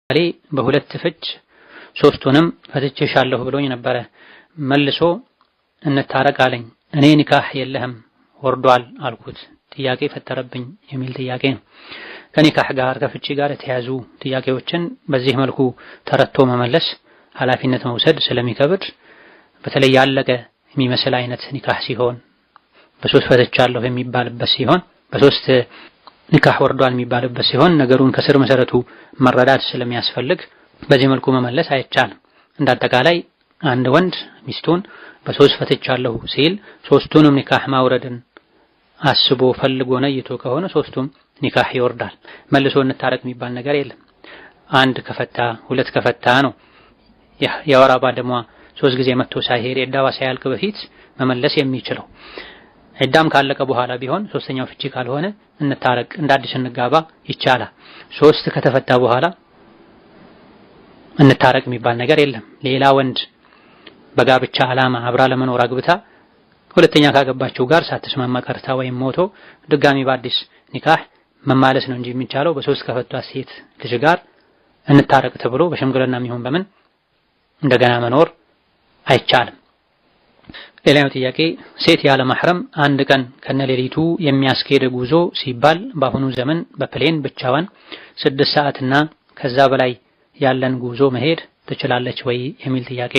አሊ በሁለት ፍች ሶስቱንም ፈትቼሻለሁ ብሎኝ ነበረ። መልሶ እንታረቅ አለኝ። እኔ ኒካህ የለህም ወርዷል አልኩት። ጥያቄ ፈጠረብኝ የሚል ጥያቄ ነው። ከኒካህ ጋር ከፍቺ ጋር የተያዙ ጥያቄዎችን በዚህ መልኩ ተረቶ መመለስ ኃላፊነት መውሰድ ስለሚከብድ በተለይ ያለቀ የሚመስል አይነት ኒካህ ሲሆን በሶስት ፈትቻለሁ የሚባልበት ሲሆን በሶስት ኒካህ ወርዷል የሚባልበት ሲሆን ነገሩን ከስር መሰረቱ መረዳት ስለሚያስፈልግ በዚህ መልኩ መመለስ አይቻልም። እንዳጠቃላይ አንድ ወንድ ሚስቱን በሶስት ፈትቻለሁ ሲል ሶስቱንም ኒካህ ማውረድን አስቦ ፈልጎ ነይቶ ከሆነ ሶስቱም ኒካህ ይወርዳል። መልሶ እንታረቅ የሚባል ነገር የለም። አንድ ከፈታ ሁለት ከፈታ ነው የወር አበባ ደሟ 3 ጊዜ መጥቶ ሳይሄድ ዒዳዋ ሳያልቅ በፊት መመለስ የሚችለው። ዒዳም ካለቀ በኋላ ቢሆን ሶስተኛው ፍቺ ካልሆነ እንታረቅ እንደ አዲስ እንጋባ ይቻላል። ሶስት ከተፈታ በኋላ እንታረቅ የሚባል ነገር የለም። ሌላ ወንድ በጋብቻ ዓላማ አብራ ለመኖር አግብታ ሁለተኛ ካገባቸው ጋር ሳትስማማ ቀርታ ወይም ሞቶ ድጋሚ በአዲስ ኒካህ መማለስ ነው እንጂ የሚቻለው በሶስት ከፈቷት ሴት ልጅ ጋር እንታረቅ ተብሎ በሽምግልና የሚሆን በምን እንደገና መኖር አይቻልም። ሌላው ጥያቄ ሴት ያለ ማህረም አንድ ቀን ከነሌሊቱ የሚያስኬድ ጉዞ ሲባል በአሁኑ ዘመን በፕሌን ብቻዋን 6 ሰዓትና ከዛ በላይ ያለን ጉዞ መሄድ ትችላለች ወይ የሚል ጥያቄ